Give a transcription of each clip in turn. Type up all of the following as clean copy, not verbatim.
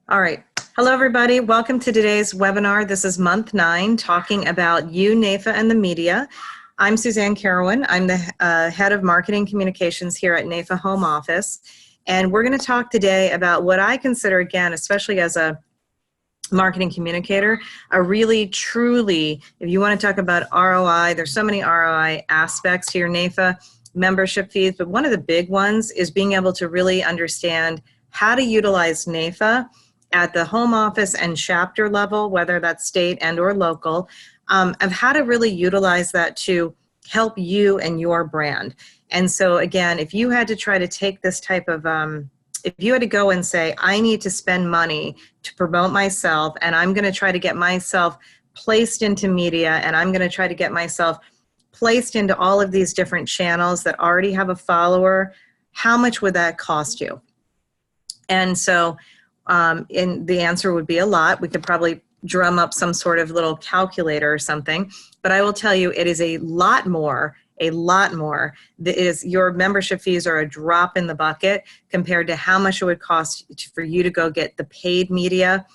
All right. Hello, everybody. Welcome to today's webinar. This is month 9, talking about you, NAIFA, and the media. I'm Suzanne Carowin. I'm the head of marketing communications here at NAIFA Home Office. And we're going to talk today about what I consider, again, especially as a marketing communicator, a really, truly, if you want to talk about ROI, there's so many ROI aspects to your NAIFA membership fees, but one of the big ones is being able to really understand how to utilize NAIFA at the home office and chapter level, whether that's state and or local, of how to really utilize that to help you and your brand. And so again, if you had to try to take this type of, if you had to go and say, I need to spend money to promote myself, and I'm going to try to get myself placed into media, and I'm going to try to get myself placed into all of these different channels that already have a follower, how much would that cost you? And so the answer would be a lot. We could probably drum up some sort of little calculator or something, but I will tell you it is a lot more. Your membership fees are a drop in the bucket compared to how much it would cost for you to go get the paid media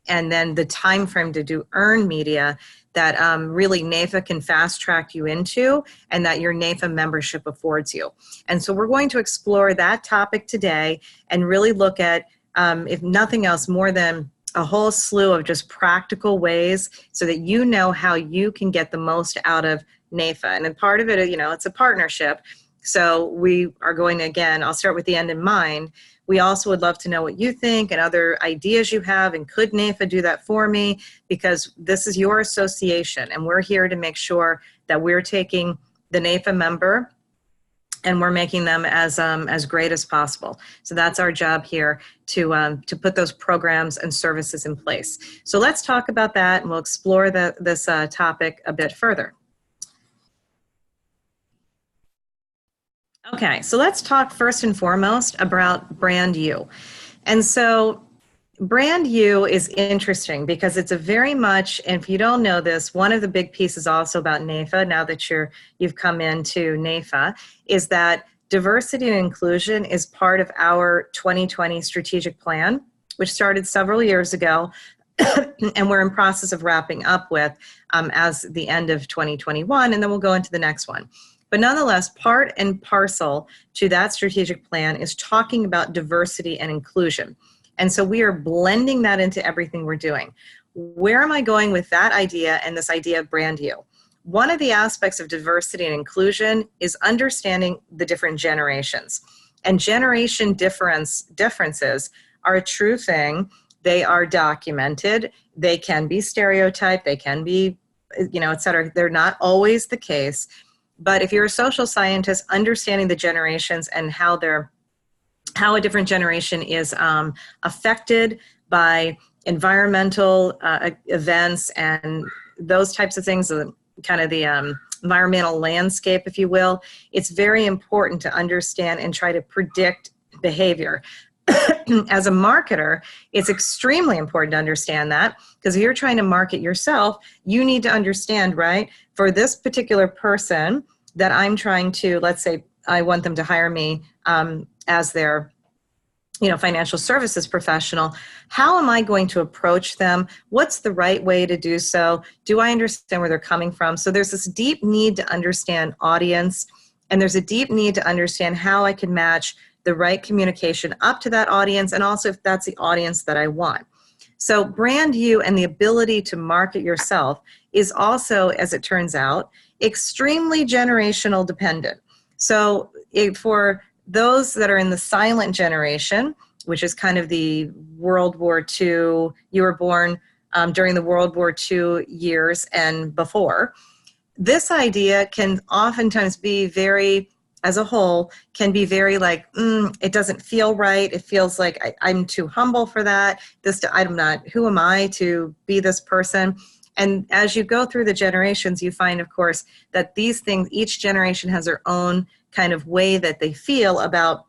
and then the time frame to do earned media that really NAIFA can fast track you into and that your NAIFA membership affords you. And so we're going to explore that topic today and really look at, if nothing else, more than a whole slew of just practical ways so that you know how you can get the most out of NAIFA. And then part of it, it's a partnership. So we are going to, again, I'll start with the end in mind. We also would love to know what you think and other ideas you have, and could NAIFA do that for me? Because this is your association, and we're here to make sure that we're taking the NAIFA member and we're making them as great as possible. So that's our job here, to put those programs and services in place. So let's talk about that, and we'll explore this topic a bit further. Okay, so let's talk first and foremost about Brand You. And so Brand You is interesting because it's a very much, and if you don't know this, one of the big pieces also about NAIFA, now that you've come into NAIFA, is that diversity and inclusion is part of our 2020 strategic plan, which started several years ago, and we're in process of wrapping up with as the end of 2021, and then we'll go into the next one. But nonetheless, part and parcel to that strategic plan is talking about diversity and inclusion. And so we are blending that into everything we're doing. Where am I going with that idea and this idea of Brand You? One of the aspects of diversity and inclusion is understanding the different generations. And generation differences are a true thing. They are documented. They can be stereotyped. They can be, et cetera. They're not always the case. But if you're a social scientist, understanding the generations and how a different generation is affected by environmental events and those types of things, kind of the environmental landscape, if you will, it's very important to understand and try to predict behavior. As a marketer, it's extremely important to understand that, because if you're trying to market yourself, you need to understand, right, for this particular person that I'm trying to, let's say I want them to hire me as their financial services professional, how am I going to approach them? What's the right way to do so? Do I understand where they're coming from? So there's this deep need to understand audience, and there's a deep need to understand how I can match the right communication up to that audience, and also if that's the audience that I want. So Brand You and the ability to market yourself is also, as it turns out, extremely generational dependent. So for those that are in the silent generation, which is kind of the World War II, you were born during the World War II years and before, this idea can oftentimes be very, as a whole, can be very like, it doesn't feel right. It feels like I'm too humble for that. I'm not, who am I to be this person? And as you go through the generations, you find, of course, that these things, each generation has their own kind of way that they feel about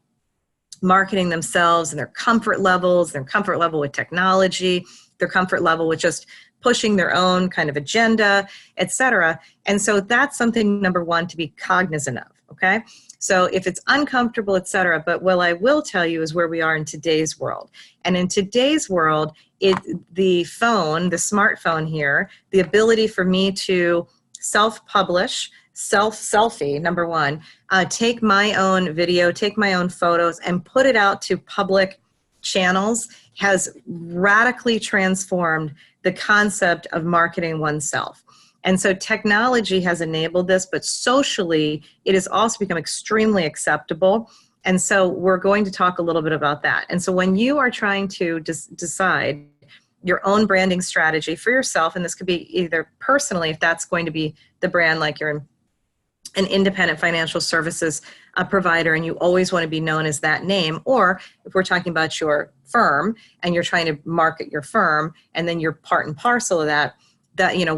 marketing themselves and their comfort levels, their comfort level with technology, their comfort level with just pushing their own kind of agenda, et cetera. And so that's something, number one, to be cognizant of, okay? So if it's uncomfortable, et cetera, but what I will tell you is where we are in today's world. And in today's world, the smartphone here, the ability for me to self-publish, selfie, number one, take my own video, take my own photos, and put it out to public channels has radically transformed the concept of marketing oneself. And so technology has enabled this, but socially, it has also become extremely acceptable. And so we're going to talk a little bit about that. And so when you are trying to decide your own branding strategy for yourself, and this could be either personally, if that's going to be the brand, like you're an independent financial services provider and you always want to be known as that name, or if we're talking about your firm and you're trying to market your firm and then you're part and parcel of that,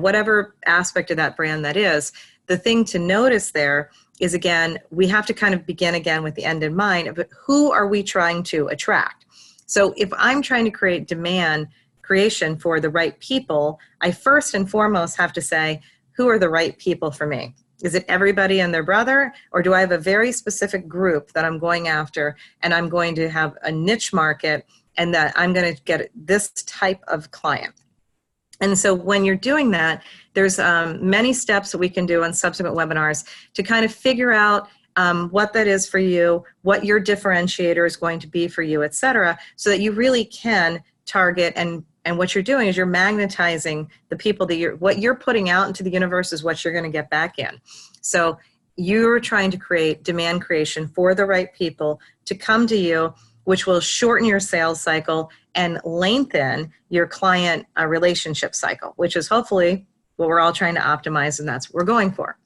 whatever aspect of that brand that is, the thing to notice there is, again, we have to kind of begin again with the end in mind, but who are we trying to attract? So if I'm trying to create demand creation for the right people, I first and foremost have to say, who are the right people for me? Is it everybody and their brother, or do I have a very specific group that I'm going after and I'm going to have a niche market and that I'm going to get this type of client? And so when you're doing that, there's many steps that we can do on subsequent webinars to kind of figure out what that is for you, what your differentiator is going to be for you, et cetera, so that you really can target and what you're doing is you're magnetizing the people that what you're putting out into the universe is what you're going to get back in. So you're trying to create demand creation for the right people to come to you, which will shorten your sales cycle and lengthen your client relationship cycle, which is hopefully what we're all trying to optimize, and that's what we're going for.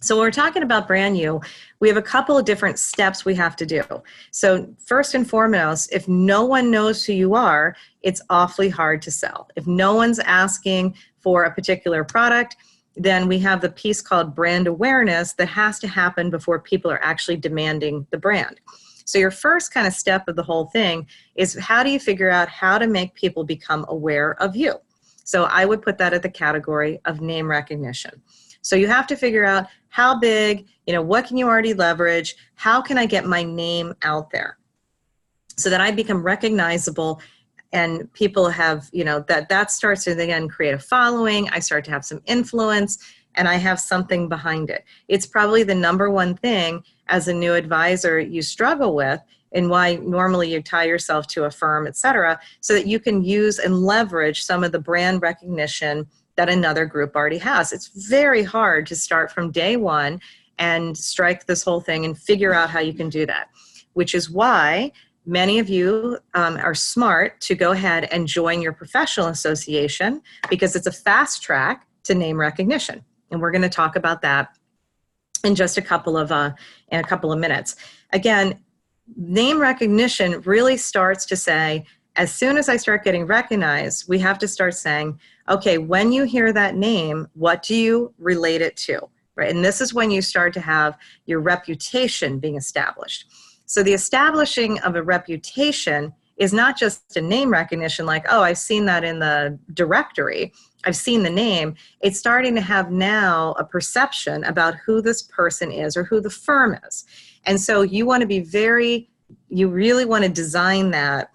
So when we're talking about brand new, we have a couple of different steps we have to do. So first and foremost, if no one knows who you are, it's awfully hard to sell. If no one's asking for a particular product, then we have the piece called brand awareness that has to happen before people are actually demanding the brand. So your first kind of step of the whole thing is, how do you figure out how to make people become aware of you? So I would put that at the category of name recognition. So you have to figure out how big, what can you already leverage? How can I get my name out there so that I become recognizable and people have, that starts to then create a following. I start to have some influence and I have something behind it. It's probably the number one thing as a new advisor you struggle with, and why normally you tie yourself to a firm, et cetera, so that you can use and leverage some of the brand recognition that another group already has. It's very hard to start from day one and strike this whole thing and figure out how you can do that, which is why many of you are smart to go ahead and join your professional association, because it's a fast track to name recognition. And we're going to talk about that in just a couple of minutes. Again, name recognition really starts to say, as soon as I start getting recognized, we have to start saying, okay, when you hear that name, what do you relate it to, right? And this is when you start to have your reputation being established. So the establishing of a reputation is not just a name recognition like, oh, I've seen that in the directory, I've seen the name. It's starting to have now a perception about who this person is or who the firm is. And so you want to be you really want to design that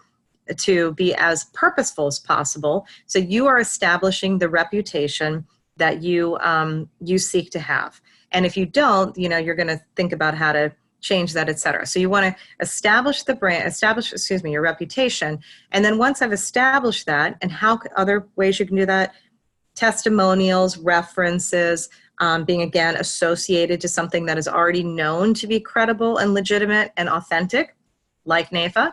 to be as purposeful as possible. So you are establishing the reputation that you seek to have. And if you don't, you're going to think about how to change that, et cetera. So you want to establish your reputation. And then once I've established that, and how other ways you can do that, testimonials, references, being again associated to something that is already known to be credible and legitimate and authentic, like NAIFA.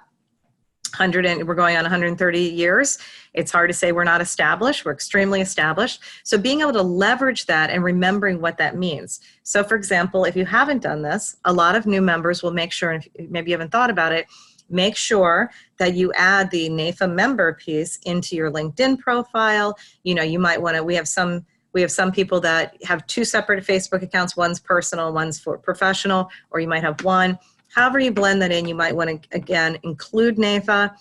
We're going on 130 years. It's hard to say we're not established. We're extremely established. So being able to leverage that and remembering what that means. So for example, if you haven't done this, a lot of new members will make sure, and if maybe you haven't thought about it, make sure that you add the NAIFA member piece into your LinkedIn profile. You might want to, we have some people that have two separate Facebook accounts. One's personal, one's for professional, or you might have one. However you blend that in, you might want to, again, include NAIFA,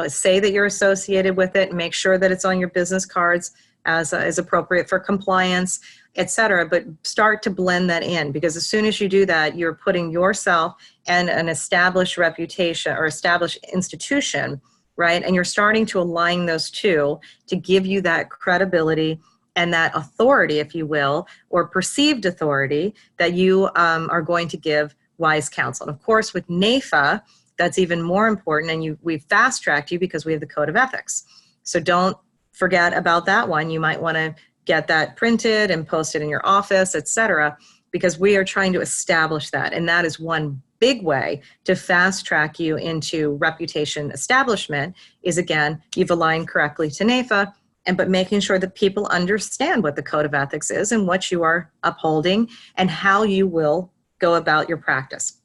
say that you're associated with it, and make sure that it's on your business cards as is appropriate for compliance, et cetera, but start to blend that in, because as soon as you do that, you're putting yourself and an established reputation or established institution, right? And you're starting to align those two to give you that credibility and that authority, if you will, or perceived authority that you are going to give wise counsel. And of course, with NAIFA, that's even more important, and we've fast-tracked you because we have the Code of Ethics. So don't forget about that one. You might want to get that printed and post it in your office, et cetera, because we are trying to establish that. And that is one big way to fast-track you into reputation establishment is, again, you've aligned correctly to NAIFA, but making sure that people understand what the Code of Ethics is and what you are upholding and how you will go about your practice.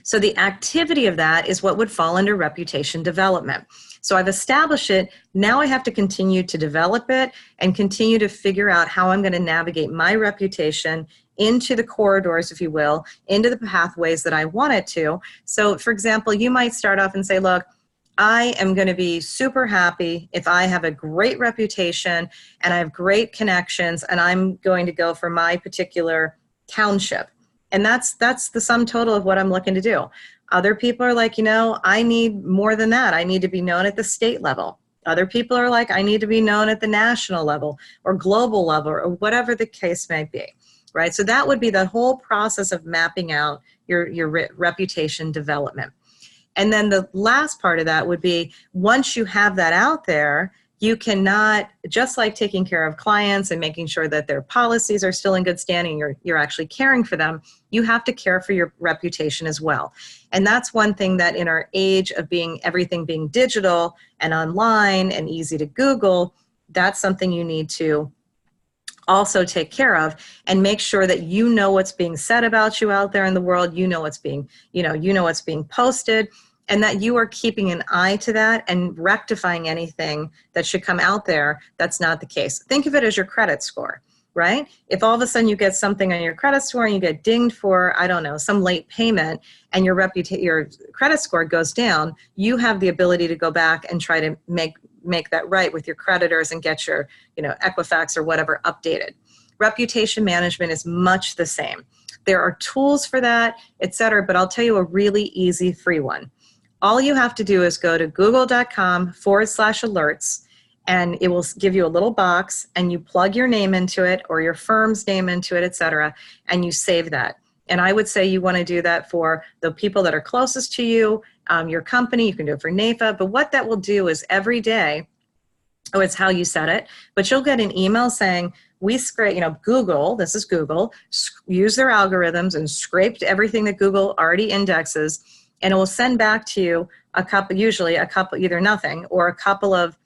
So the activity of that is what would fall under reputation development. So I've established it. Now I have to continue to develop it and continue to figure out how I'm going to navigate my reputation into the corridors, if you will, into the pathways that I want it to. So for example, you might start off and say, look, I am going to be super happy if I have a great reputation and I have great connections and I'm going to go for my particular township. And that's the sum total of what I'm looking to do. Other people are like, I need more than that. I need to be known at the state level. Other people are like, I need to be known at the national level or global level or whatever the case may be, right? So that would be the whole process of mapping out your reputation development. And then the last part of that would be, once you have that out there, you cannot, just like taking care of clients and making sure that their policies are still in good standing, you're actually caring for them, you have to care for your reputation as well. And that's one thing that in our age of everything being digital and online and easy to Google, that's something you need to also take care of and make sure that you know what's being said about you out there in the world, you know what's being posted, and that you are keeping an eye to that and rectifying anything that should come out there that's not the case. Think of it as your credit score, right? If all of a sudden you get something on your credit score and you get dinged for, I don't know, some late payment and your credit score goes down, you have the ability to go back and try to make that right with your creditors and get your, Equifax or whatever updated. Reputation management is much the same. There are tools for that, et cetera, but I'll tell you a really easy free one. All you have to do is go to google.com/alerts, and it will give you a little box, and you plug your name into it or your firm's name into it, et cetera, and you save that. And I would say you want to do that for the people that are closest to you, your company. You can do it for NAIFA, but what that will do is every day, it's how you set it, but you'll get an email saying, we scrape, Google, this is Google, use their algorithms and scraped everything that Google already indexes, and it will send back to you usually a couple, either nothing or a couple of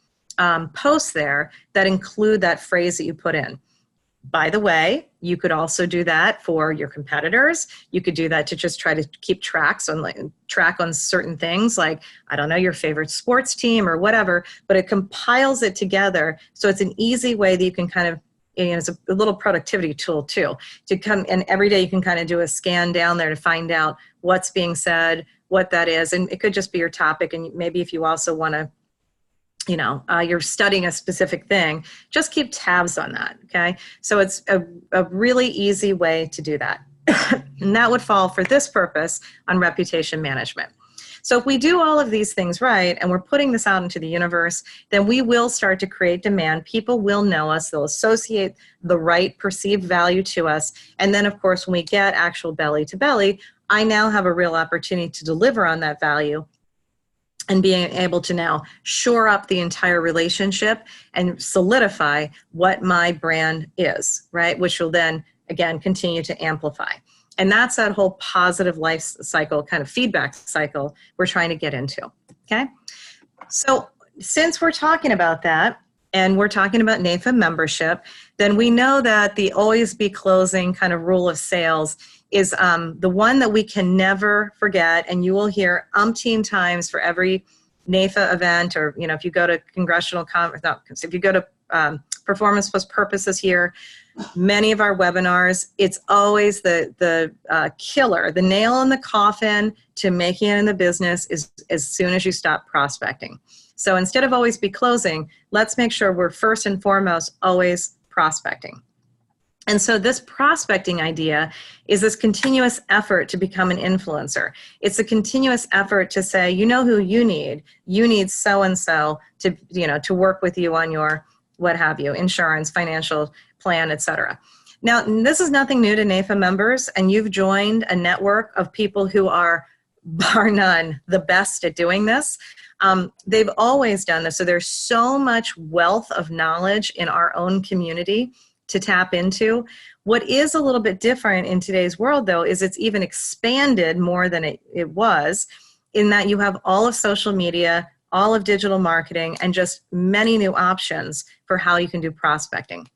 posts there that include that phrase that you put in. By the way, you could also do that for your competitors. You could do that to just try to keep track on certain things, like, I don't know, your favorite sports team or whatever, but it compiles it together. So it's an easy way that you can kind of, it's a little productivity tool too, to come, and every day you can kind of do a scan down there to find out what's being said, what that is. And it could just be your topic. And maybe if you also want to, you're studying a specific thing, just keep tabs on that, okay? So it's a really easy way to do that. And that would fall for this purpose on reputation management. So if we do all of these things right, and we're putting this out into the universe, then we will start to create demand. People will know us. They'll associate the right perceived value to us. And then, of course, when we get actual belly to belly, I now have a real opportunity to deliver on that value and being able to now shore up the entire relationship and solidify what my brand is, right? Which will then, again, continue to amplify. And that's that whole positive life cycle, kind of feedback cycle we're trying to get into, okay? So since we're talking about that, and we're talking about NAIFA membership, then we know that the always be closing kind of rule of sales is the one that we can never forget, and you will hear umpteen times for every NAIFA event, or if you go to congressional conference, if you go to Performance Plus Purpose this year, many of our webinars, it's always the killer, the nail in the coffin to making it in the business is as soon as you stop prospecting. So instead of always be closing, let's make sure we're first and foremost always prospecting. And so this prospecting idea is this continuous effort to become an influencer. It's a continuous effort to say, you know who you need so-and-so to, to work with you on your, what have you, insurance, financial plan, etc. Now, this is nothing new to NAIFA members, and you've joined a network of people who are, bar none, the best at doing this. They've always done this. So there's so much wealth of knowledge in our own community to tap into. What is a little bit different in today's world, though, is it's even expanded more than it was, in that you have all of social media, all of digital marketing, and just many new options for how you can do prospecting.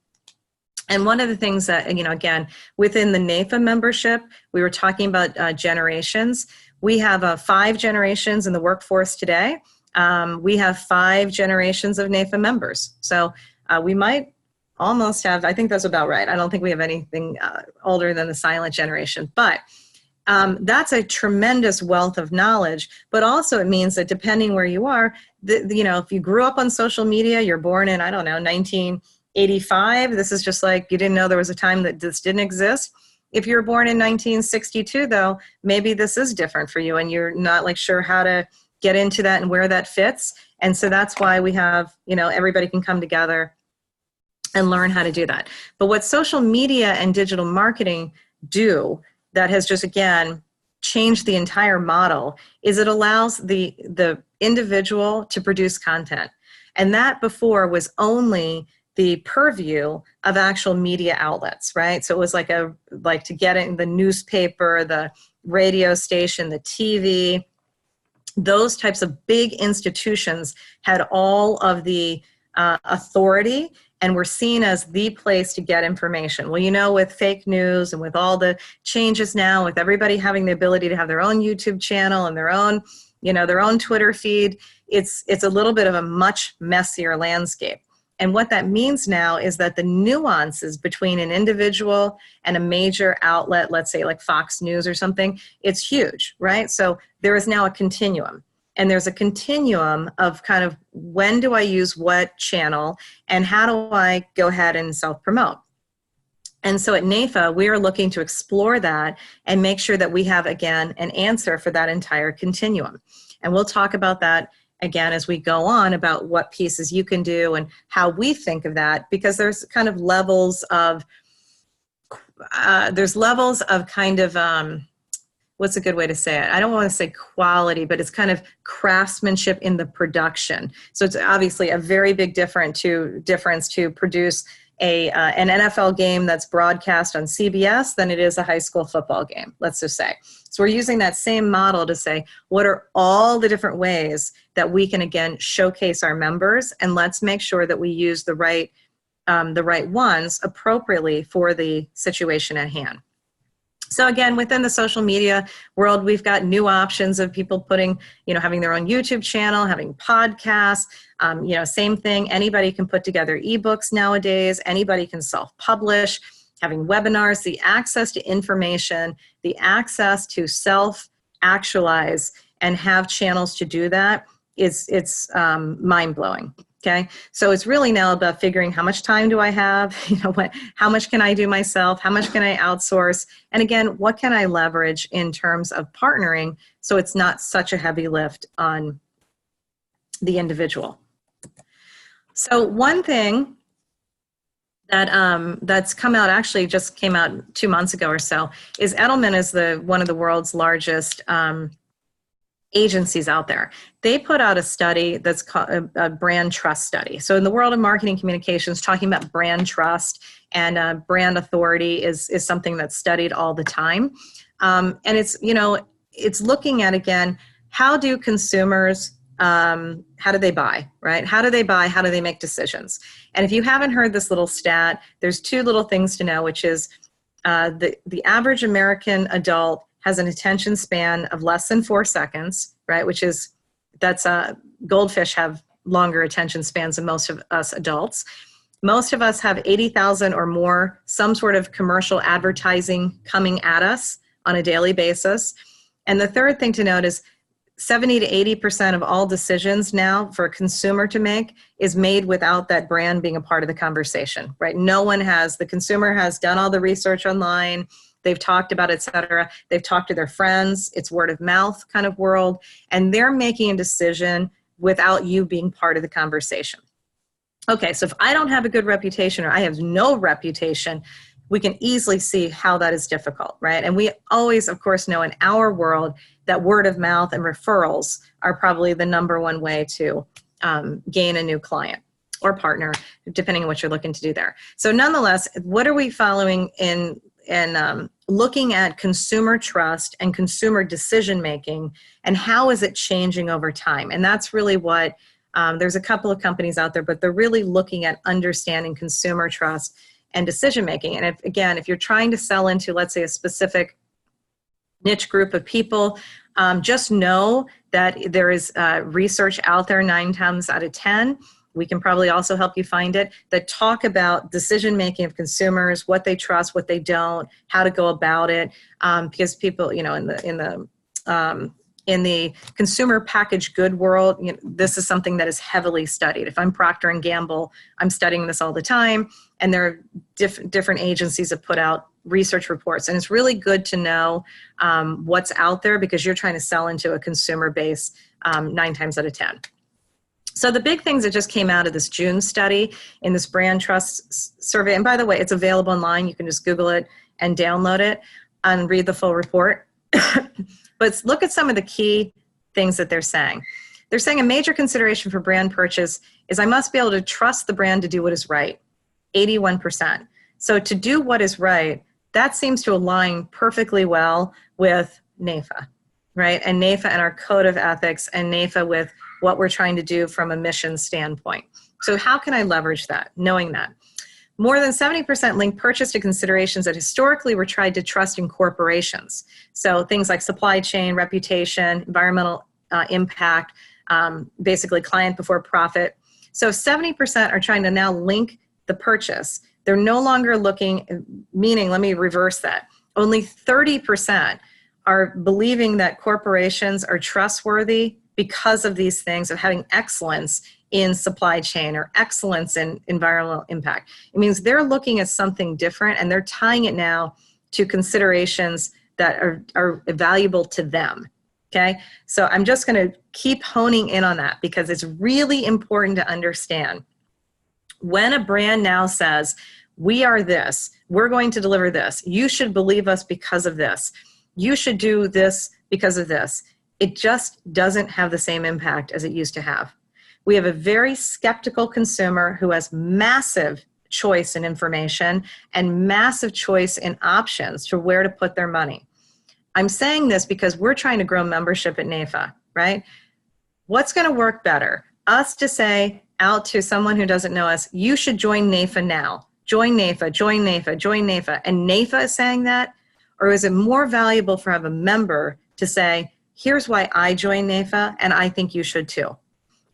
And one of the things that, again, within the NAIFA membership, we were talking about generations. We have 5 generations in the workforce today. We have 5 generations of NAIFA members. So we might almost have, I think that's about right. I don't think we have anything older than the silent generation, but that's a tremendous wealth of knowledge. But also it means that depending where you are, if you grew up on social media, you're born in, I don't know, 1985, this is just like you didn't know there was a time that this didn't exist. If you're born in 1962, though, maybe this is different for you and you're not like sure how to get into that and where that fits. And so that's why we have, everybody can come together and learn how to do that. But what social media and digital marketing do that has just, again, changed the entire model is it allows the individual to produce content. And that before was only the purview of actual media outlets, right? So it was like to get it in the newspaper, the radio station, the TV, those types of big institutions had all of the authority and were seen as the place to get information. Well, with fake news and with all the changes now, with everybody having the ability to have their own YouTube channel and their own Twitter feed, it's a little bit of a much messier landscape. And what that means now is that the nuances between an individual and a major outlet, let's say like Fox News or something, it's huge, right? So there is now a continuum. And there's a continuum of kind of when do I use what channel and how do I go ahead and self-promote. And so at NAIFA, we are looking to explore that and make sure that we have, again, an answer for that entire continuum. And we'll talk about that again as we go on about what pieces you can do and how we think of that, because there's kind of levels of, what's a good way to say it? I don't want to say quality, but it's kind of craftsmanship in the production. So it's obviously a very big difference to produce an NFL game that's broadcast on CBS than it is a high school football game, let's just say. So we're using that same model to say, what are all the different ways that we can, again, showcase our members, and let's make sure that we use the right ones appropriately for the situation at hand. So again, within the social media world, we've got new options of people putting, having their own YouTube channel, having podcasts, same thing. Anybody can put together ebooks nowadays. Anybody can self-publish, having webinars, the access to information, the access to self-actualize and have channels to do that it's mind-blowing. Okay, so it's really now about figuring how much time do I have, how much can I do myself, how much can I outsource, and again, what can I leverage in terms of partnering so it's not such a heavy lift on the individual. So one thing that that's come out, actually just came out 2 months ago or so, is Edelman is one of the world's largest agencies out there. They put out a study that's called a brand trust study. So in the world of marketing communications, talking about brand trust and brand authority is something that's studied all the time. And it's looking at, again, how do consumers, how do they buy, right? How do they buy? How do they make decisions? And if you haven't heard this little stat, there's 2 little things to know, which is the average American adult has an attention span of less than 4 seconds, right? Goldfish have longer attention spans than most of us adults. Most of us have 80,000 or more, some sort of commercial advertising coming at us on a daily basis. And the third thing to note is 70 to 80% of all decisions now for a consumer to make is made without that brand being a part of the conversation, right? No one has, the consumer has done all the research online, they've talked about it, et cetera. They've talked to their friends, it's word of mouth kind of world, and they're making a decision without you being part of the conversation. Okay, so if I don't have a good reputation or I have no reputation, we can easily see how that is difficult, right? And we always, of course, know in our world that word of mouth and referrals are probably the number one way to gain a new client or partner, depending on what you're looking to do there. So nonetheless, what are we following in looking at consumer trust and consumer decision-making, and how is it changing over time? And that's really what, there's a couple of companies out there, but they're really looking at understanding consumer trust and decision-making. And if you're trying to sell into, let's say, a specific niche group of people, just know that there is research out there 9 times out of 10. We can probably also help you find it, that talk about decision-making of consumers, what they trust, what they don't, how to go about it, because people, in the consumer packaged good world, this is something that is heavily studied. If I'm Procter & Gamble, I'm studying this all the time, and there are different agencies that put out research reports. And it's really good to know what's out there, because you're trying to sell into a consumer base 9 times out of 10. So the big things that just came out of this June study in this brand trust survey, and by the way, it's available online. You can just Google it and download it and read the full report. But look at some of the key things that they're saying. They're saying a major consideration for brand purchase is I must be able to trust the brand to do what is right, 81%. So to do what is right, that seems to align perfectly well with NAIFA, right? And NAIFA and our code of ethics, and NAIFA with what we're trying to do from a mission standpoint. So how can I leverage that, knowing that? More than 70% link purchase to considerations that historically were tried to trust in corporations. So things like supply chain, reputation, environmental impact, basically client before profit. So 70% are trying to now link the purchase. They're no longer looking, meaning, let me reverse that. Only 30% are believing that corporations are trustworthy because of these things, of having excellence in supply chain or excellence in environmental impact. It means they're looking at something different, and they're tying it now to considerations that are valuable to them, okay? So I'm just gonna keep honing in on that, because it's really important to understand. When a brand now says, we are this, we're going to deliver this, you should believe us because of this, you should do this because of this, it just doesn't have the same impact as it used to have. We have a very skeptical consumer who has massive choice in information and massive choice in options for where to put their money. I'm saying this because we're trying to grow membership at NAIFA, right? What's going to work better? Us to say out to someone who doesn't know us, you should join NAIFA now. Join NAIFA, join NAIFA, join NAIFA. And NAIFA is saying that? Or is it more valuable for a member to say, here's why I joined NAIFA, and I think you should too?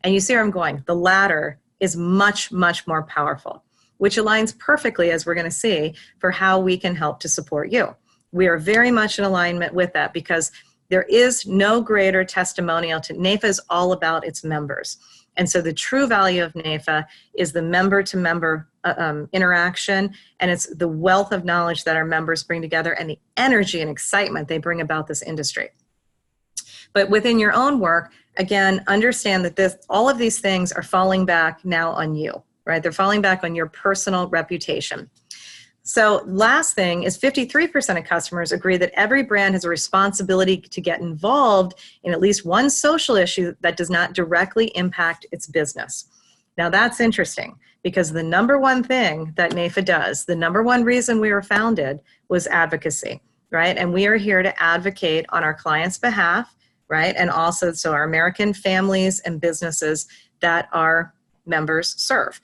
And you see where I'm going. The latter is much, much more powerful, which aligns perfectly, as we're going to see, for how we can help to support you. We are very much in alignment with that, because there is no greater testimonial to NAIFA. Is all about its members. And so the true value of NAIFA is the member-to-member interaction, and it's the wealth of knowledge that our members bring together and the energy and excitement they bring about this industry. But within your own work, again, understand that all of these things are falling back now on you, right? They're falling back on your personal reputation. So last thing is 53% of customers agree that every brand has a responsibility to get involved in at least one social issue that does not directly impact its business. Now that's interesting, because the number one thing that NAIFA does, the number one reason we were founded, was advocacy, right? And we are here to advocate on our clients' behalf, right? And also, so our American families and businesses that our members serve.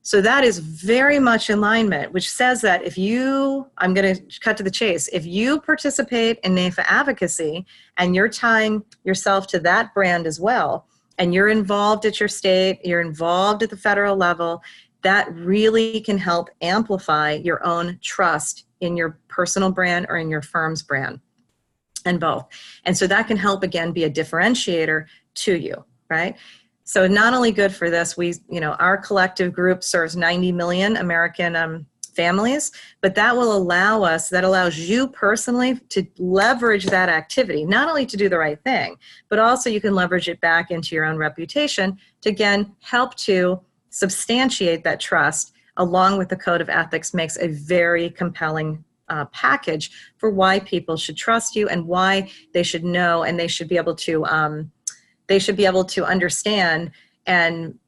So that is very much in alignment, which says that if you, I'm going to cut to the chase, if you participate in NAIFA advocacy and you're tying yourself to that brand as well, and you're involved at your state, you're involved at the federal level, that really can help amplify your own trust in your personal brand or in your firm's brand, and both. And so that can help, again, be a differentiator to you, right? So not only good for this, our collective group serves 90 million American families, but that allows you personally to leverage that activity, not only to do the right thing, but also you can leverage it back into your own reputation to, again, help to substantiate that trust, along with the code of ethics. Makes a very compelling package for why people should trust you and why they should know, and they should be able to understand and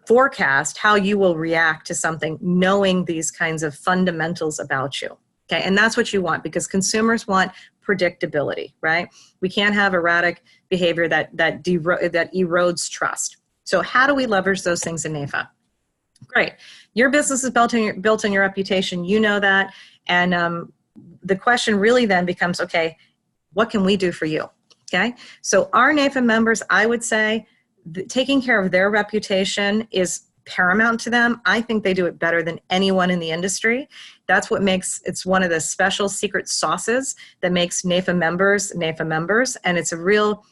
forecast how you will react to something, knowing these kinds of fundamentals about you. Okay, and that's what you want, because consumers want predictability, right? We can't have erratic behavior that erodes trust. So how do we leverage those things in NAIFA? Great. Your business is built on your reputation. You know that. And the question really then becomes, okay, what can we do for you? Okay. So our NAIFA members, I would say, taking care of their reputation is paramount to them. I think they do it better than anyone in the industry. That's what makes, it's one of the special secret sauces that makes NAIFA members. And it's a real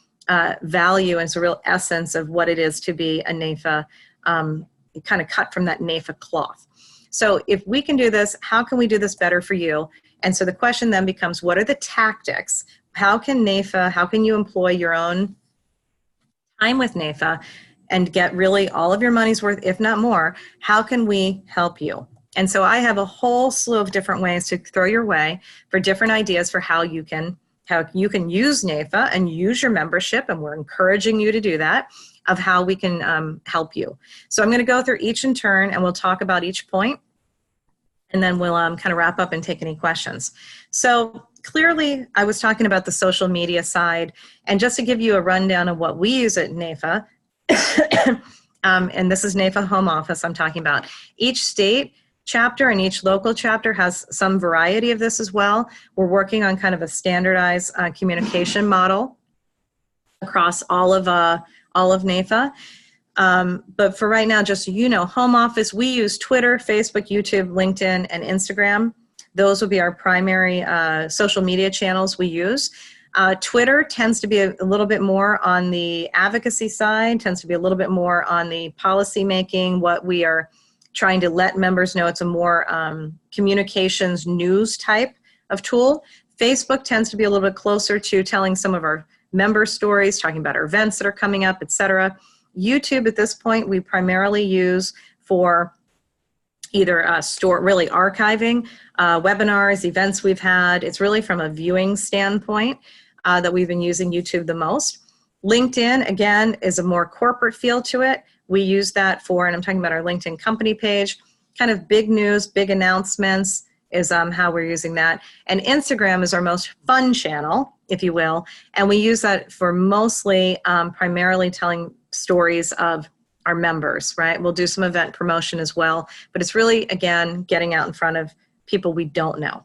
value, and it's a real essence of what it is to be a NAIFA, kind of cut from that NAIFA cloth. So if we can do this, how can we do this better for you? And so the question then becomes, what are the tactics? How can you employ your own time with NAIFA and get really all of your money's worth, if not more? How can we help you? And so I have a whole slew of different ways to throw your way for different ideas for how you can use NAIFA and use your membership, and we're encouraging you to do that, of how we can help you. So I'm going to go through each in turn, and we'll talk about each point, and then we'll kind of wrap up and take any questions. So clearly, I was talking about the social media side, and just to give you a rundown of what we use at NAIFA, and this is NAIFA Home Office I'm talking about. Each state chapter and each local chapter has some variety of this as well. We're working on kind of a standardized communication model across all of NAIFA. But for right now, just so you know, Home Office, we use Twitter, Facebook, YouTube, LinkedIn, and Instagram. Those will be our primary social media channels we use. Twitter tends to be a little bit more on the advocacy side, tends to be a little bit more on the policy making, what we are trying to let members know. It's a more communications news type of tool. Facebook tends to be a little bit closer to telling some of our member stories, talking about our events that are coming up, etc. YouTube at this point we primarily use for either really archiving webinars, events we've had. It's really from a viewing standpoint that we've been using YouTube the most. LinkedIn, again, is a more corporate feel to it. We use that for, and I'm talking about our LinkedIn company page, kind of big news, big announcements is how we're using that. And Instagram is our most fun channel, if you will, and we use that for mostly primarily telling stories of our members, right? We'll do some event promotion as well, but it's really, again, getting out in front of people we don't know.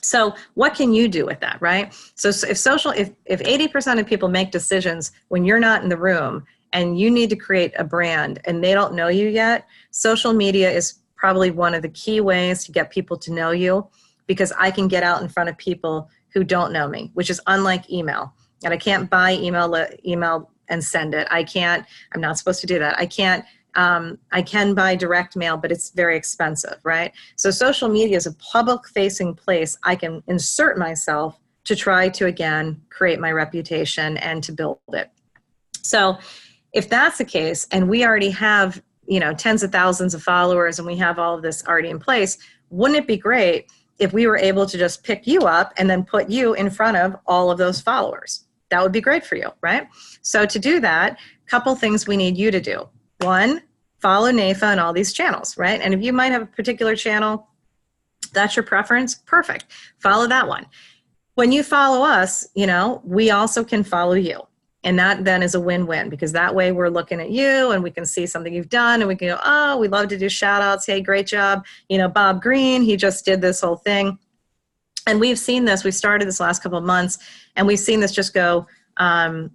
So what can you do with that, right? So if 80% of people make decisions when you're not in the room and you need to create a brand and they don't know you yet, social media is probably one of the key ways to get people to know you, because I can get out in front of people who don't know me, which is unlike email. And I can't buy email and send it. I'm not supposed to do that. I can buy direct mail, but it's very expensive, right? So social media is a public-facing place I can insert myself to try to, again, create my reputation and to build it. So if that's the case, and we already have, tens of thousands of followers and we have all of this already in place, wouldn't it be great if we were able to just pick you up and then put you in front of all of those followers? That would be great for you, right? So to do that, a couple things we need you to do. One, follow NAIFA on all these channels, right? And if you might have a particular channel, that's your preference, perfect. Follow that one. When you follow us, we also can follow you. And that then is a win-win, because that way we're looking at you and we can see something you've done and we can go, oh, we love to do shout outs. Hey, great job. Bob Green, he just did this whole thing. And we've seen this, we started this last couple of months, and we've seen this just go,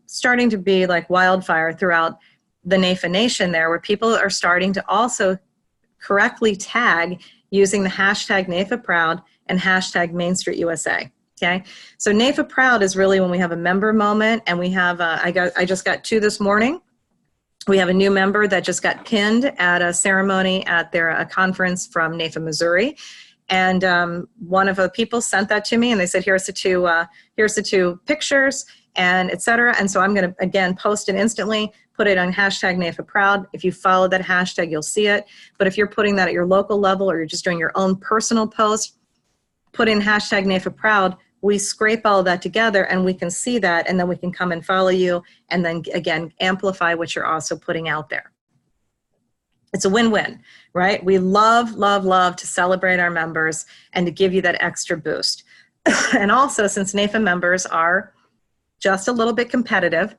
starting to be like wildfire throughout the NAIFA nation there, where people are starting to also correctly tag using the hashtag NAIFA Proud and hashtag Main Street USA. Okay, so NAIFA Proud is really when we have a member moment, and we have, I just got 2 this morning. We have a new member that just got pinned at a ceremony at a conference from NAIFA, Missouri. And one of the people sent that to me, and they said, here's the two pictures, and et cetera. And so I'm going to, again, post it instantly, put it on hashtag NAIFA Proud. If you follow that hashtag, you'll see it. But if you're putting that at your local level, or you're just doing your own personal post, put in hashtag NAIFA Proud. We scrape all of that together, and we can see that, and then we can come and follow you, and then again, amplify what you're also putting out there. It's a win-win, right? We love, love, love to celebrate our members and to give you that extra boost. And also, since NAIFA members are just a little bit competitive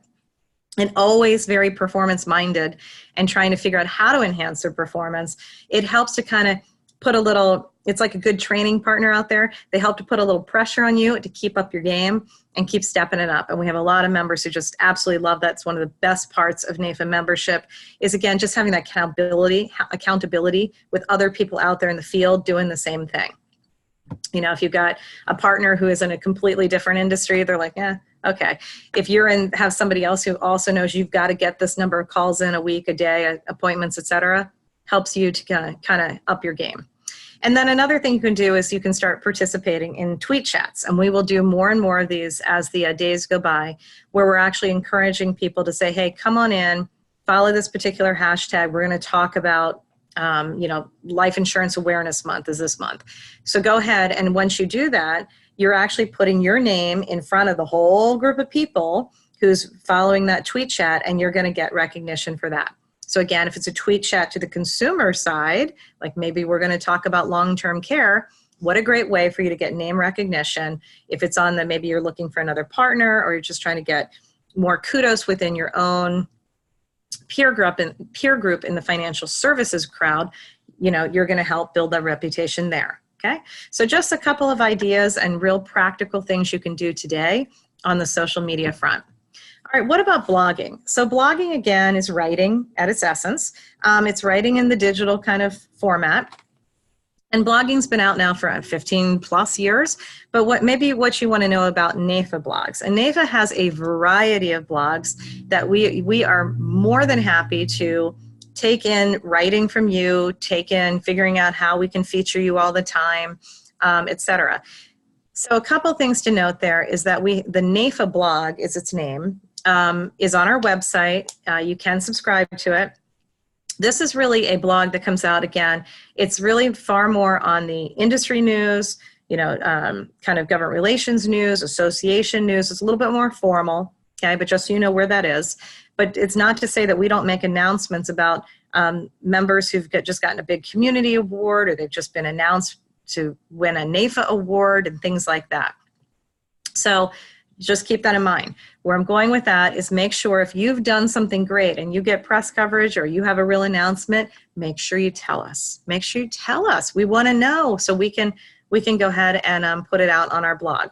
and always very performance-minded and trying to figure out how to enhance their performance, it helps to kind of put a little, it's like a good training partner out there. They help to put a little pressure on you to keep up your game and keep stepping it up. And we have a lot of members who just absolutely love that. It's one of the best parts of NAIFA membership is, again, just having that accountability with other people out there in the field doing the same thing. You know, if you've got a partner who is in a completely different industry, they're like, yeah, okay. If you're have somebody else who also knows you've got to get this number of calls in a week, a day, appointments, et cetera, helps you to kind of up your game. And then another thing you can do is you can start participating in tweet chats. And we will do more and more of these as the days go by, where we're actually encouraging people to say, hey, come on in, follow this particular hashtag. We're going to talk about, you know, Life Insurance Awareness Month is this month. So go ahead, and once you do that, you're actually putting your name in front of the whole group of people who's following that tweet chat, and you're going to get recognition for that. So again, if it's a tweet chat to the consumer side, like maybe we're going to talk about long-term care, what a great way for you to get name recognition. If it's on the, maybe you're looking for another partner, or you're just trying to get more kudos within your own peer group in the financial services crowd, you know, you're going to help build that reputation there. Okay. So just a couple of ideas and real practical things you can do today on the social media front. All right, what about blogging? So blogging, again, is writing at its essence. It's writing in the digital kind of format. And blogging's been out now for 15 plus years. But what you want to know about NAIFA blogs. And NAIFA has a variety of blogs that we are more than happy to take in writing from you, take in figuring out how we can feature you all the time, et cetera. So a couple things to note there is that the NAIFA blog is its name. Is on our website. You can subscribe to it. This is really a blog that comes out, again, it's really far more on the industry news, you know, kind of government relations news, association news. It's a little bit more formal, okay, but just so you know where that is. But it's not to say that we don't make announcements about members who've just gotten a big community award, or they've just been announced to win a NAIFA award and things like that. So just keep that in mind. Where I'm going with that is make sure if you've done something great and you get press coverage or you have a real announcement, make sure you tell us. Make sure you tell us. We want to know so we can go ahead and put it out on our blog.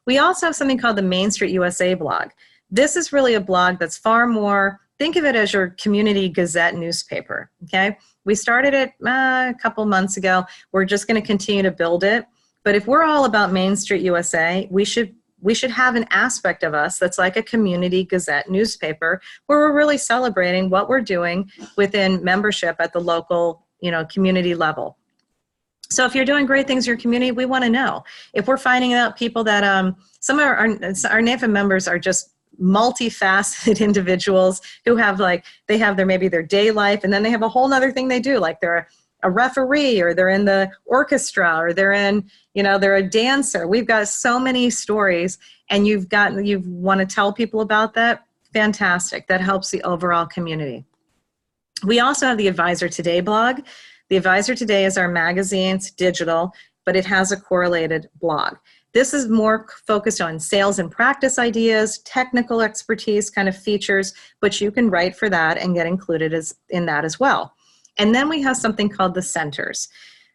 We also have something called the Main Street USA blog. This is really a blog that's far more, think of it as your community gazette newspaper, okay? We started it a couple months ago. We're just going to continue to build it. But if we're all about Main Street USA, we should have an aspect of us that's like a community gazette newspaper where we're really celebrating what we're doing within membership at the local, you know, community level. So if you're doing great things in your community, we want to know. If we're finding out people that some of our NAIFA members are just multifaceted individuals who have maybe their day life, and then they have a whole other thing they do, like they're a referee, or they're in the orchestra, or they're a dancer. We've got so many stories, and you want to tell people about that. Fantastic. That helps the overall community. We also have the Advisor Today blog. The Advisor Today is our magazine. It's digital, but it has a correlated blog. This is more focused on sales and practice ideas, technical expertise kind of features, but you can write for that and get included in that as well. And then we have something called the centers.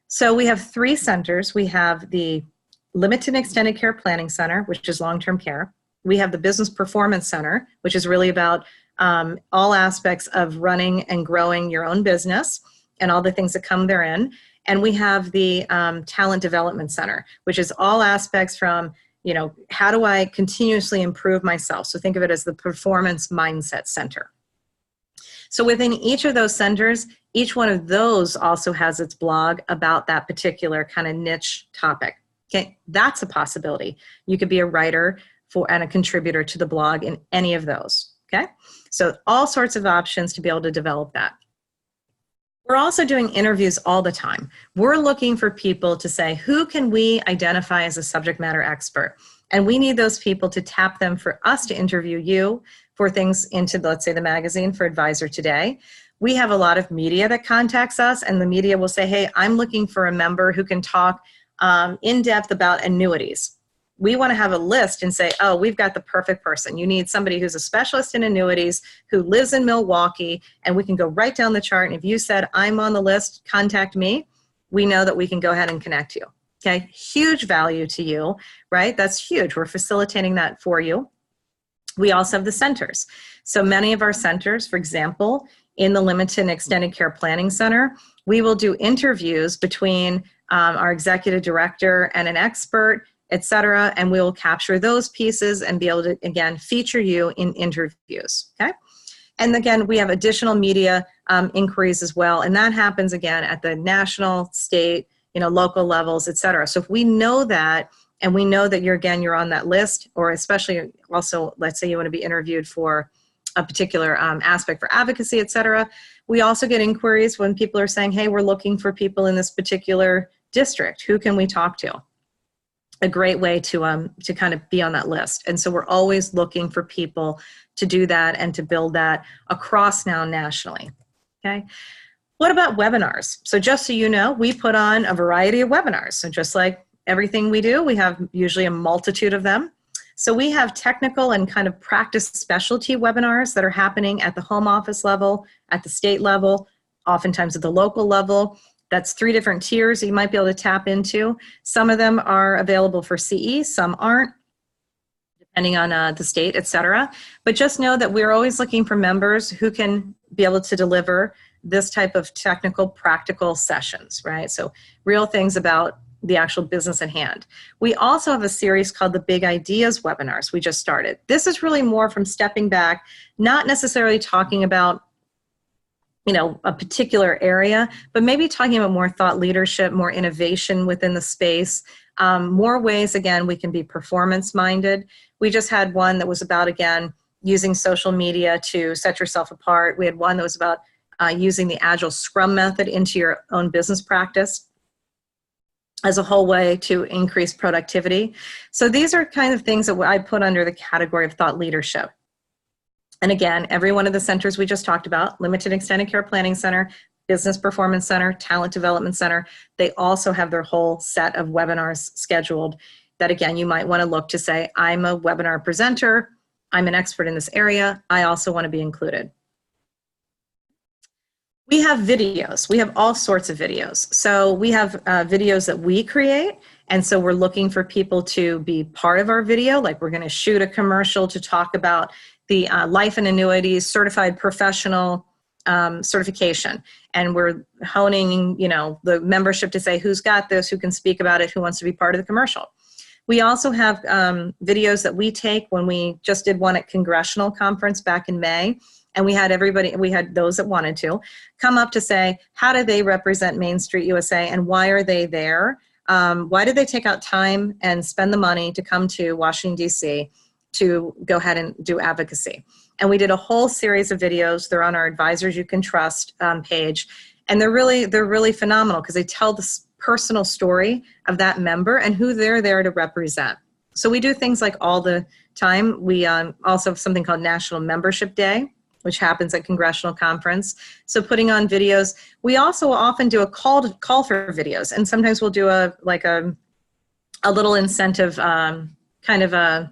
So we have 3 centers. We have the Limited and Extended Care Planning Center, which is long-term care. We have the Business Performance Center, which is really about all aspects of running and growing your own business. and all the things that come therein. And we have the Talent Development Center, which is all aspects from, how do I continuously improve myself? So think of it as the Performance Mindset Center. So within each of those centers, each one of those also has its blog about that particular kind of niche topic. Okay, that's a possibility. You could be a writer and a contributor to the blog in any of those. Okay, so all sorts of options to be able to develop that. We're also doing interviews all the time. We're looking for people to say, who can we identify as a subject matter expert? And we need those people to tap them for us to interview you for things into, let's say, the magazine for Advisor Today. We have a lot of media that contacts us, and the media will say, hey, I'm looking for a member who can talk in depth about annuities. We want to have a list and say, oh, we've got the perfect person. You need somebody who's a specialist in annuities, who lives in Milwaukee, and we can go right down the chart. And if you said, I'm on the list, contact me, we know that we can go ahead and connect you. Okay, huge value to you, right? That's huge. We're facilitating that for you. We also have the centers. So many of our centers, for example, in the Limited and Extended Care Planning Center, we will do interviews between our executive director and an expert, et cetera, and we will capture those pieces and be able to, again, feature you in interviews, okay? And again, we have additional media inquiries as well, and that happens, again, at the national, state, local levels, et cetera. So if we know that, and we know that you're on that list, or especially also, let's say you want to be interviewed for a particular aspect for advocacy, et cetera, we also get inquiries when people are saying, hey, we're looking for people in this particular district. Who can we talk to? A great way to kind of be on that list. And so we're always looking for people to do that and to build that across now nationally, okay? What about webinars? So just so you know, we put on a variety of webinars. So just like everything we do, we have usually a multitude of them. So we have technical and kind of practice specialty webinars that are happening at the home office level, at the state level, oftentimes at the local level. That's 3 different tiers that you might be able to tap into. Some of them are available for CE, some aren't, depending on the state, et cetera. But just know that we're always looking for members who can be able to deliver this type of technical, practical sessions, right? So real things about the actual business at hand. We also have a series called the Big Ideas webinars we just started. This is really more from stepping back, not necessarily talking about a particular area, but maybe talking about more thought leadership, more innovation within the space, more ways, again, we can be performance minded. We just had one that was about, again, using social media to set yourself apart. We had one that was about using the Agile Scrum method into your own business practice as a whole way to increase productivity. So these are kind of things that I put under the category of thought leadership. And again, every one of the centers we just talked about, Limited Extended Care Planning Center, Business Performance Center, Talent Development Center, they also have their whole set of webinars scheduled that, again, you might want to look to say, I'm a webinar presenter, I'm an expert in this area, I also want to be included. We have videos. We have all sorts of videos. So we have videos that we create, and so we're looking for people to be part of our video, like we're going to shoot a commercial to talk about the life and annuities certified professional certification, and we're honing the membership to say who's got this, who can speak about it, who wants to be part of the commercial. We also have videos that we take when we just did one at Congressional Conference back in May, and we had those that wanted to come up to say, how do they represent Main Street USA and why are they there? Why did they take out time and spend the money to come to Washington, D.C. to go ahead and do advocacy? And we did a whole series of videos. They're on our Advisors You Can Trust page. And they're really phenomenal because they tell the personal story of that member and who they're there to represent. So we do things like all the time. We also have something called National Membership Day, which happens at Congressional Conference. So putting on videos. We also often do a call for videos. And sometimes we'll do a little incentive kind of a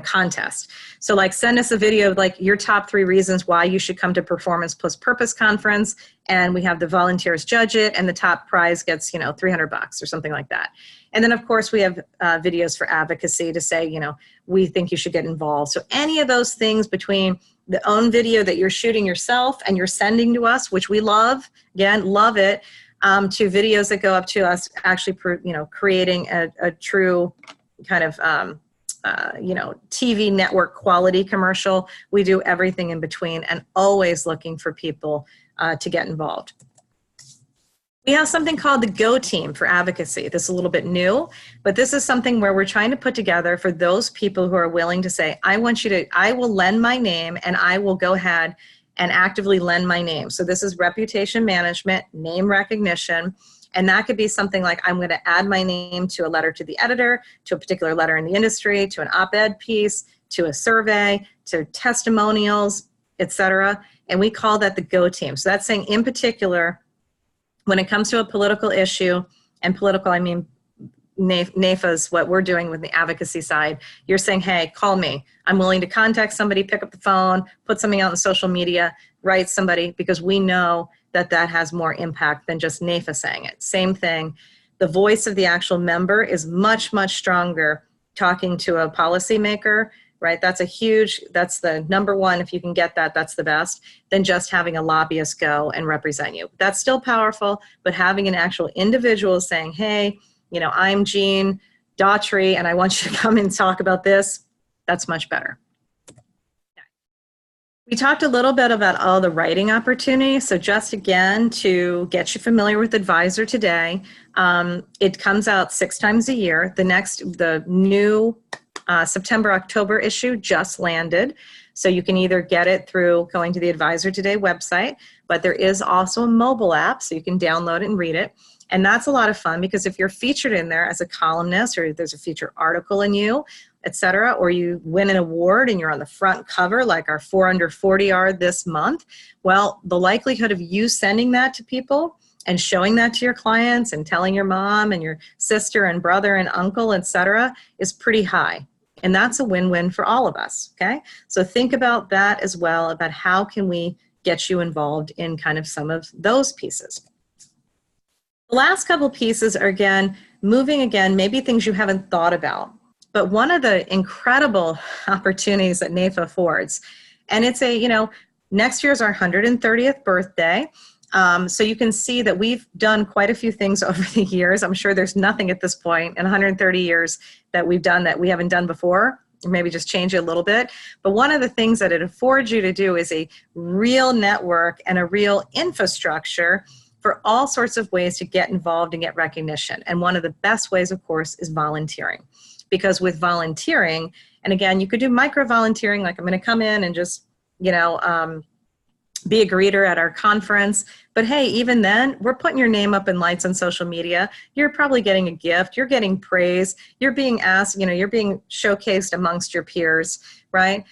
contest. So like send us a video of like your top 3 reasons why you should come to Performance Plus Purpose Conference, and we have the volunteers judge it, and the top prize gets $300 or something like that. And then of course we have videos for advocacy to say we think you should get involved. So any of those things between the own video that you're shooting yourself and you're sending to us, which we love, again, love it, to videos that go up to us actually, creating a true kind of, TV network quality commercial. We do everything in between and always looking for people to get involved. We have something called the Go Team for advocacy. This is a little bit new, but this is something where we're trying to put together for those people who are willing to say, I will lend my name and I will go ahead and actively lend my name. So this is reputation management, name recognition, and that could be something like, I'm going to add my name to a letter to the editor, to a particular letter in the industry, to an op-ed piece, to a survey, to testimonials, etc. And we call that the Go Team. So that's saying, in particular, when it comes to a political issue, and political, I mean, NAIFA is what we're doing with the advocacy side. You're saying, hey, call me. I'm willing to contact somebody, pick up the phone, put something out on social media, write somebody, because we know that that has more impact than just NAIFA saying it. Same thing. The voice of the actual member is much, much stronger talking to a policymaker, right? That's the number one. If you can get that, that's the best, than just having a lobbyist go and represent you. That's still powerful, but having an actual individual saying, hey, I'm Jean Daughtry and I want you to come and talk about this, that's much better. We talked a little bit about all the writing opportunities. So just again, to get you familiar with Advisor Today, it comes out 6 times a year. The new September-October issue just landed. So you can either get it through going to the Advisor Today website, but there is also a mobile app, so you can download it and read it. And that's a lot of fun, because if you're featured in there as a columnist, or there's a featured article in you, etc., or you win an award and you're on the front cover, like our 4 Under 40 are this month, well, the likelihood of you sending that to people and showing that to your clients and telling your mom and your sister and brother and uncle, etc., is pretty high. And that's a win-win for all of us, okay? So think about that as well, about how can we get you involved in kind of some of those pieces. The last couple pieces are, again, maybe things you haven't thought about. But one of the incredible opportunities that NAIFA affords, and it's next year's our 130th birthday. So you can see that we've done quite a few things over the years. I'm sure there's nothing at this point in 130 years that we've done that we haven't done before, or maybe just change it a little bit. But one of the things that it affords you to do is a real network and a real infrastructure for all sorts of ways to get involved and get recognition. And one of the best ways, of course, is volunteering. Because with volunteering, and again, you could do micro volunteering, like I'm going to come in and just, be a greeter at our conference. But hey, even then, we're putting your name up in lights on social media. You're probably getting a gift. You're getting praise. You're being asked, you're being showcased amongst your peers, right?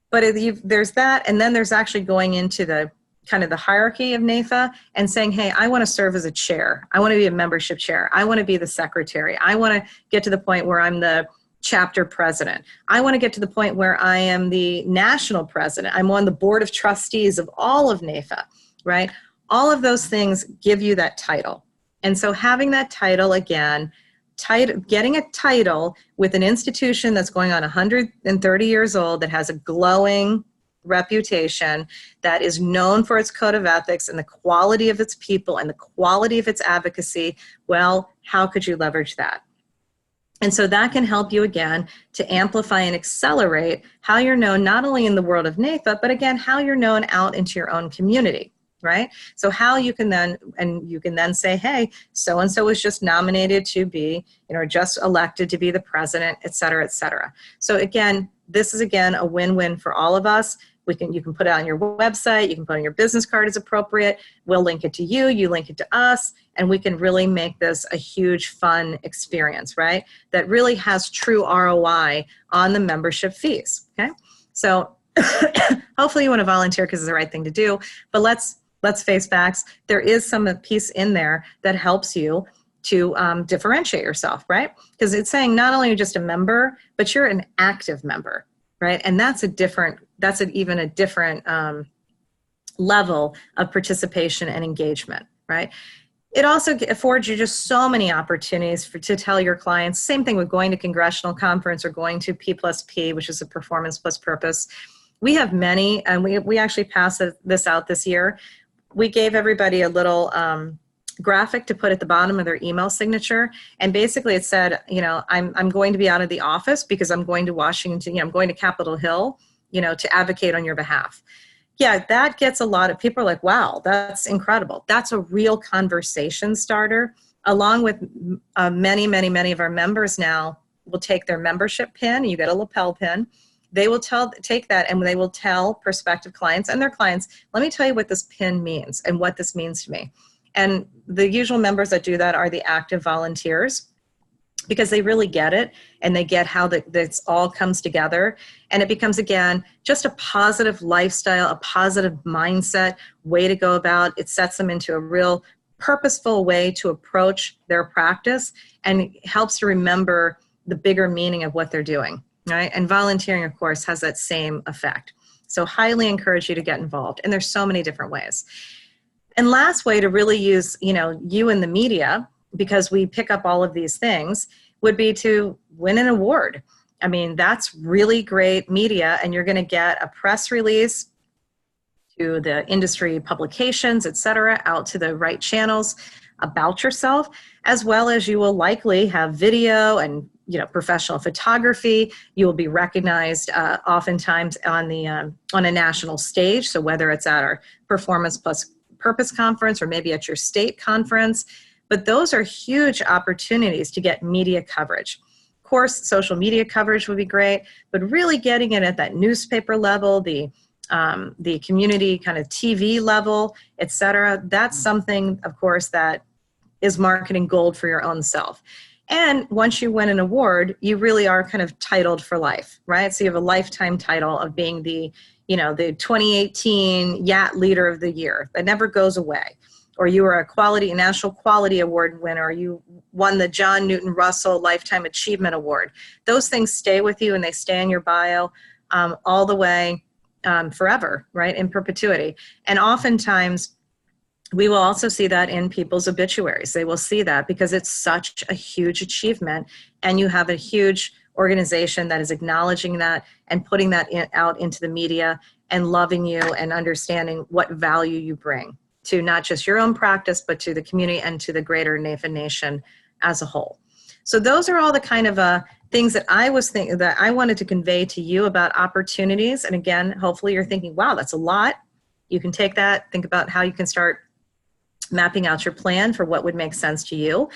But there's that, and then there's actually going into the kind of the hierarchy of NAIFA and saying, hey, I want to serve as a chair. I want to be a membership chair. I want to be the secretary. I want to get to the point where I'm the chapter president. I want to get to the point where I am the national president. I'm on the board of trustees of all of NAIFA, right? All of those things give you that title. And so having that title, again, getting a title with an institution that's going on 130 years old, that has a glowing reputation, that is known for its code of ethics and the quality of its people and the quality of its advocacy, well, how could you leverage that? And so that can help you, again, to amplify and accelerate how you're known not only in the world of NAIFA, but again, how you're known out into your own community, right? So how you can then say, hey, so-and-so was just nominated to be, just elected to be the president, et cetera, et cetera. So again, this is, again, a win-win for all of us. You can put it on your website, you can put it on your business card as appropriate. We'll link it to you, you link it to us, and we can really make this a huge fun experience, right? That really has true ROI on the membership fees, okay? So hopefully you want to volunteer because it's the right thing to do, but let's face facts. There is some piece in there that helps you to differentiate yourself, right? Because it's saying not only are you just a member, but you're an active member, right? And that's even a different level of participation and engagement, right? It also affords you just so many opportunities to tell your clients, same thing with going to congressional conference or going to P+P, which is a performance plus purpose. We have many, and we actually passed this out this year. We gave everybody a little graphic to put at the bottom of their email signature. And basically it said, I'm going to be out of the office because I'm going to Washington, I'm going to Capitol Hill, to advocate on your behalf. Yeah, that gets a lot of people are like, wow, that's incredible. That's a real conversation starter. Along with many, many, many of our members now will take their membership pin. You get a lapel pin. They will take that and they will tell prospective clients and their clients, let me tell you what this pin means and what this means to me. And the usual members that do that are the active volunteers, because they really get it and they get how this all comes together. And it becomes, again, just a positive lifestyle, a positive mindset way to go about. It sets them into a real purposeful way to approach their practice and helps to remember the bigger meaning of what they're doing, right? And volunteering, of course, has that same effect. So highly encourage you to get involved. And there's so many different ways. And last way to really use, you in the media, because we pick up all of these things, would be to win an award. I mean, that's really great media, and you're going to get a press release to the industry publications, et cetera, out to the right channels about yourself, as well as you will likely have video and professional photography. You will be recognized oftentimes on a national stage. So whether it's at our Performance Plus Purpose conference or maybe at your state conference, but those are huge opportunities to get media coverage. Of course, social media coverage would be great, but really getting it at that newspaper level, the community kind of TV level, et cetera, that's something, of course, that is marketing gold for your own self. And once you win an award, you really are kind of titled for life, right? So you have a lifetime title of being the 2018 YAT Leader of the Year. That never goes away. Or you were a National Quality Award winner, or you won the John Newton Russell Lifetime Achievement Award. Those things stay with you and they stay in your bio all the way forever, right, in perpetuity. And oftentimes, we will also see that in people's obituaries. They will see that because it's such a huge achievement, and you have a huge organization that is acknowledging that and putting that out into the media and loving you and understanding what value you bring to not just your own practice, but to the community and to the greater NAIFA nation as a whole. So those are all the kind of things that I was thinking that I wanted to convey to you about opportunities. And again, hopefully you're thinking, wow, that's a lot. You can take that, think about how you can start mapping out your plan for what would make sense to you.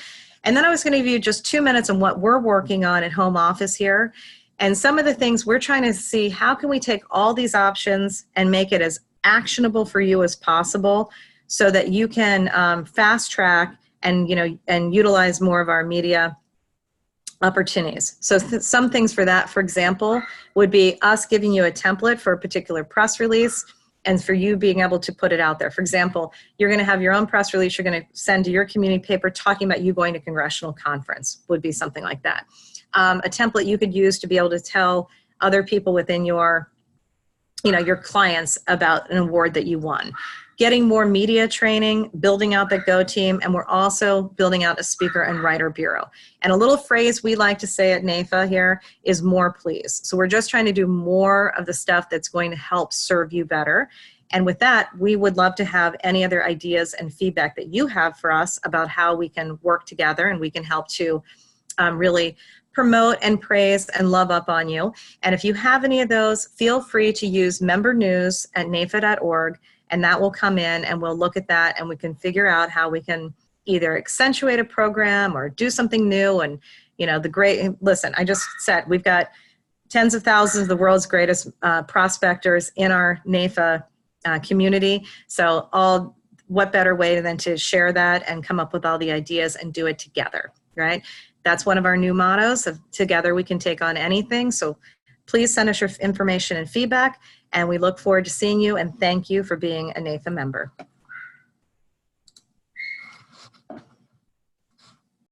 And then I was going to give you just 2 minutes on what we're working on at home office here. And some of the things we're trying to see, how can we take all these options and make it as actionable for you as possible so that you can fast track and, and utilize more of our media opportunities. So some things for that, for example, would be us giving you a template for a particular press release and for you being able to put it out there. For example, you're going to have your own press release you're going to send to your community paper talking about you going to congressional conference, would be something like that. A template you could use to be able to tell other people within your, your clients about an award that you won. Getting more media training, building out the Go team, and we're also building out a speaker and writer bureau. And a little phrase we like to say at NAIFA here is more please. So we're just trying to do more of the stuff that's going to help serve you better. And with that, we would love to have any other ideas and feedback that you have for us about how we can work together and we can help to really promote and praise and love up on you. And if you have any of those, feel free to use membernews@naifa.org. And that will come in and we'll look at that and we can figure out how we can either accentuate a program or do something new. And, listen, I just said we've got tens of thousands of the world's greatest prospectors in our NAIFA community. So what better way than to share that and come up with all the ideas and do it together, right? That's one of our new mottos of together we can take on anything. So please send us your information and feedback. And we look forward to seeing you and thank you for being a NAIFA member.